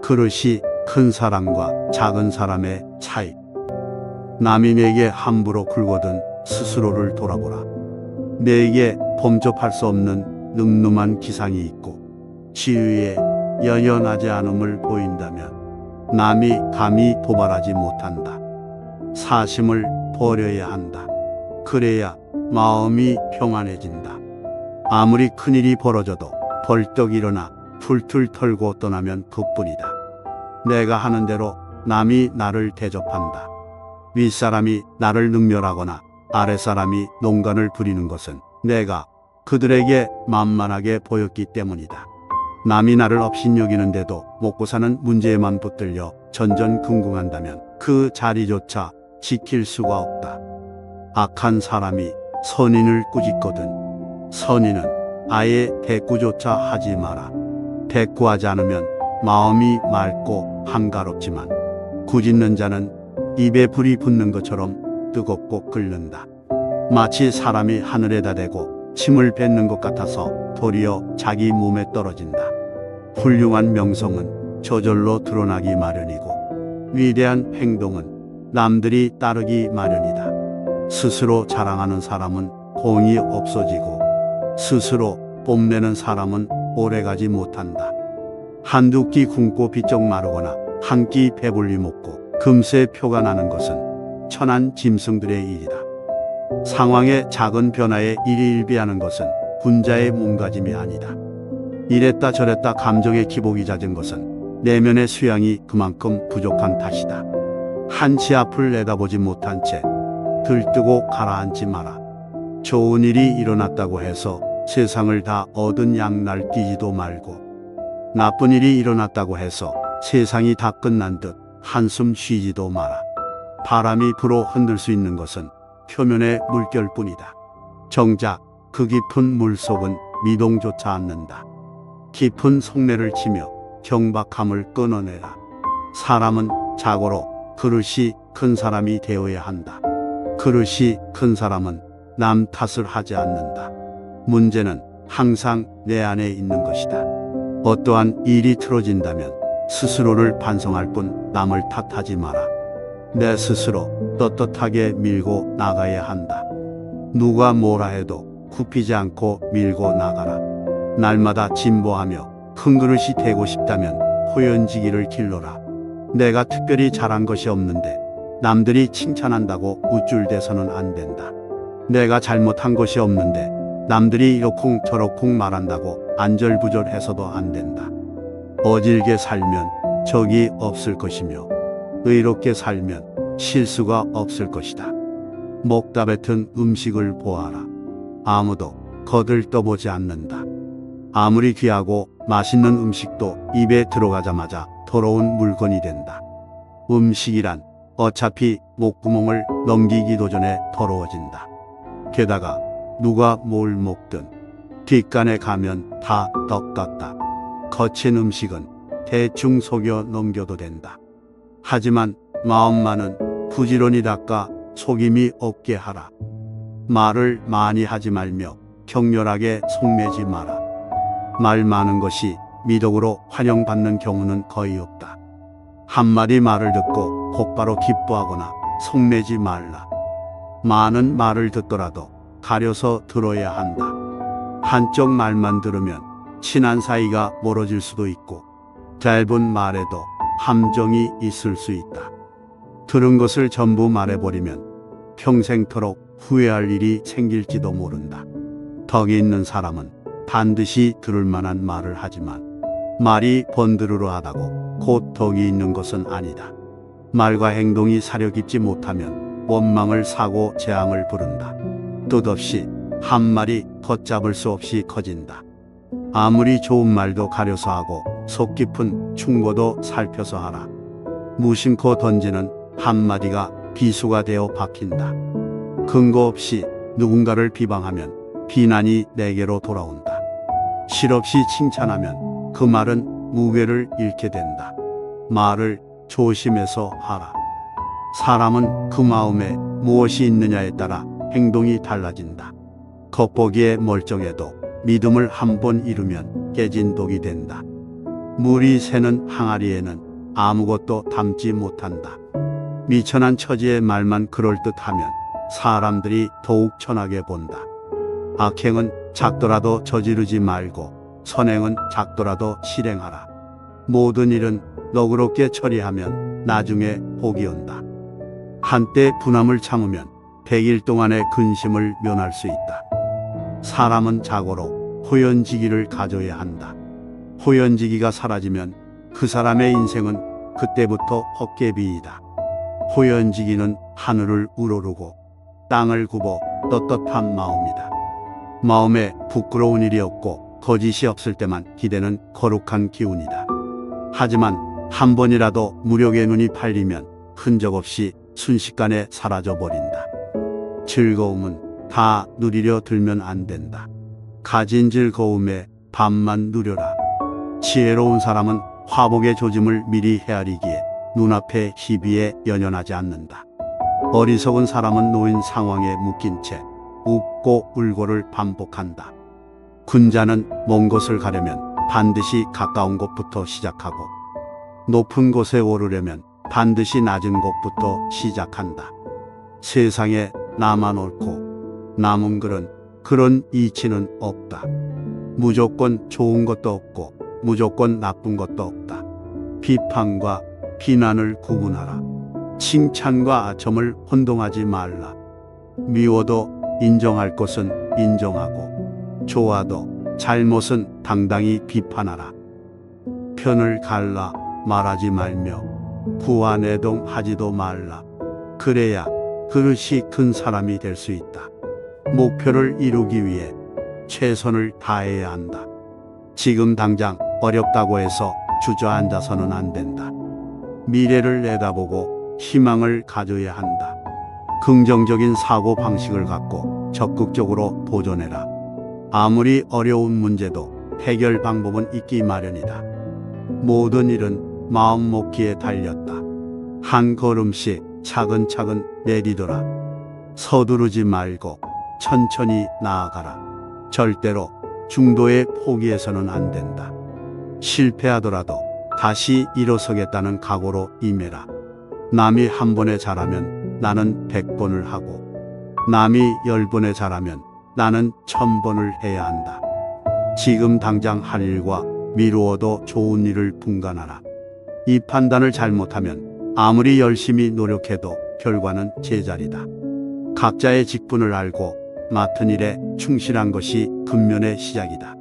그릇이 큰 사람과 작은 사람의 차이. 남이 내게 함부로 굴거든 스스로를 돌아보라. 내게 범접할 수 없는 늠름한 기상이 있고 지위에 연연하지 않음을 보인다면 남이 감히 도발하지 못한다. 사심을 버려야 한다. 그래야 마음이 평안해진다. 아무리 큰일이 벌어져도 벌떡 일어나 풀틀 털고 떠나면 그뿐이다. 내가 하는 대로 남이 나를 대접한다. 윗사람이 나를 능멸하거나 아랫사람이 농간을 부리는 것은 내가 그들에게 만만하게 보였기 때문이다. 남이 나를 업신여기는데도 먹고 사는 문제에만 붙들려 전전긍긍한다면 그 자리조차 지킬 수가 없다. 악한 사람이 선인을 꾸짖거든 선인은 아예 대꾸조차 하지 마라. 대꾸하지 않으면 마음이 맑고 한가롭지만 꾸짖는 자는 입에 불이 붙는 것처럼 뜨겁고 끓는다. 마치 사람이 하늘에다 대고 침을 뱉는 것 같아서 도리어 자기 몸에 떨어진다. 훌륭한 명성은 저절로 드러나기 마련이고 위대한 행동은 남들이 따르기 마련이다. 스스로 자랑하는 사람은 공이 없어지고 스스로 뽐내는 사람은 오래가지 못한다. 한두 끼 굶고 비쩍 마르거나 한 끼 배불리 먹고 금세 표가 나는 것은 천한 짐승들의 일이다. 상황의 작은 변화에 일희일비하는 것은 군자의 몸가짐이 아니다. 이랬다 저랬다 감정의 기복이 잦은 것은 내면의 수양이 그만큼 부족한 탓이다. 한치 앞을 내다보지 못한 채 들뜨고 가라앉지 마라. 좋은 일이 일어났다고 해서 세상을 다 얻은 양 날뛰지도 말고 나쁜 일이 일어났다고 해서 세상이 다 끝난 듯 한숨 쉬지도 마라. 바람이 불어 흔들 수 있는 것은 표면의 물결뿐이다. 정작 그 깊은 물속은 미동조차 않는다. 깊은 속내를 치며 경박함을 끊어내라. 사람은 자고로 그릇이 큰 사람이 되어야 한다. 그릇이 큰 사람은 남 탓을 하지 않는다. 문제는 항상 내 안에 있는 것이다. 어떠한 일이 틀어진다면 스스로를 반성할 뿐 남을 탓하지 마라. 내 스스로 떳떳하게 밀고 나가야 한다. 누가 뭐라 해도 굽히지 않고 밀고 나가라. 날마다 진보하며 큰 그릇이 되고 싶다면 호연지기를 길러라. 내가 특별히 잘한 것이 없는데 남들이 칭찬한다고 우쭐대서는 안 된다. 내가 잘못한 것이 없는데 남들이 이러쿵 저러쿵 말한다고 안절부절해서도 안 된다. 어질게 살면 적이 없을 것이며 의롭게 살면 실수가 없을 것이다. 먹다 뱉은 음식을 보아라. 아무도 거들떠보지 않는다. 아무리 귀하고 맛있는 음식도 입에 들어가자마자 더러운 물건이 된다. 음식이란 어차피 목구멍을 넘기기도 전에 더러워진다. 게다가 누가 뭘 먹든 뒷간에 가면 다 떡 같다. 거친 음식은 대충 속여 넘겨도 된다. 하지만 마음만은 부지런히 닦아 속임이 없게 하라. 말을 많이 하지 말며 격렬하게 속내지 마라. 말 많은 것이 미덕으로 환영받는 경우는 거의 없다. 한마디 말을 듣고 곧바로 기뻐하거나 속내지 말라. 많은 말을 듣더라도 가려서 들어야 한다. 한쪽 말만 들으면 친한 사이가 멀어질 수도 있고 짧은 말에도 함정이 있을 수 있다. 들은 것을 전부 말해버리면 평생토록 후회할 일이 생길지도 모른다. 덕이 있는 사람은 반드시 들을 만한 말을 하지만 말이 번드르르하다고 곧 덕이 있는 것은 아니다. 말과 행동이 사려 깊지 못하면 원망을 사고 재앙을 부른다. 뜻없이 한 말이 걷잡을 수 없이 커진다. 아무리 좋은 말도 가려서 하고 속 깊은 충고도 살펴서 하라. 무심코 던지는 한마디가 비수가 되어 박힌다. 근거 없이 누군가를 비방하면 비난이 내게로 돌아온다. 실없이 칭찬하면 그 말은 무게를 잃게 된다. 말을 조심해서 하라. 사람은 그 마음에 무엇이 있느냐에 따라 행동이 달라진다. 겉보기에 멀쩡해도 믿음을 한 번 잃으면 깨진 독이 된다. 물이 새는 항아리에는 아무것도 담지 못한다. 미천한 처지의 말만 그럴듯하면 사람들이 더욱 천하게 본다. 악행은 작더라도 저지르지 말고 선행은 작더라도 실행하라. 모든 일은 너그럽게 처리하면 나중에 복이 온다. 한때 분함을 참으면 100일 동안의 근심을 면할 수 있다. 사람은 자고로 호연지기를 가져야 한다. 호연지기가 사라지면 그 사람의 인생은 그때부터 헛개비이다. 호연지기는 하늘을 우러르고 땅을 굽어 떳떳한 마음이다. 마음에 부끄러운 일이 없고 거짓이 없을 때만 기대는 거룩한 기운이다. 하지만 한 번이라도 무력의 눈이 팔리면 흔적 없이 순식간에 사라져 버린다. 즐거움은 다 누리려 들면 안 된다. 가진 즐거움에 반만 누려라. 지혜로운 사람은 화복의 조짐을 미리 헤아리기에 눈앞의 희비에 연연하지 않는다. 어리석은 사람은 놓인 상황에 묶인 채 웃고 울고를 반복한다. 군자는 먼 곳을 가려면 반드시 가까운 곳부터 시작하고 높은 곳에 오르려면 반드시 낮은 곳부터 시작한다. 세상에 나만 옳고 남은 글은 그런 이치는 없다. 무조건 좋은 것도 없고 무조건 나쁜 것도 없다. 비판과 비난을 구분하라. 칭찬과 아첨을 혼동하지 말라. 미워도 인정할 것은 인정하고 좋아도 잘못은 당당히 비판하라. 편을 갈라 말하지 말며 구안애동하지도 말라. 그래야 그릇이 큰 사람이 될 수 있다. 목표를 이루기 위해 최선을 다해야 한다. 지금 당장 어렵다고 해서 주저앉아서는 안 된다. 미래를 내다보고 희망을 가져야 한다. 긍정적인 사고 방식을 갖고 적극적으로 도전해라. 아무리 어려운 문제도 해결 방법은 있기 마련이다. 모든 일은 마음 먹기에 달렸다. 한 걸음씩 차근차근 내디뎌라. 서두르지 말고 천천히 나아가라. 절대로 중도에 포기해서는 안 된다. 실패하더라도 다시 일어서겠다는 각오로 임해라. 남이 한 번에 잘하면 나는 100번을 하고 남이 10번에 잘하면 나는 1000번을 해야 한다. 지금 당장 할 일과 미루어도 좋은 일을 분간하라. 이 판단을 잘못하면 아무리 열심히 노력해도 결과는 제자리다. 각자의 직분을 알고 맡은 일에 충실한 것이 근면의 시작이다.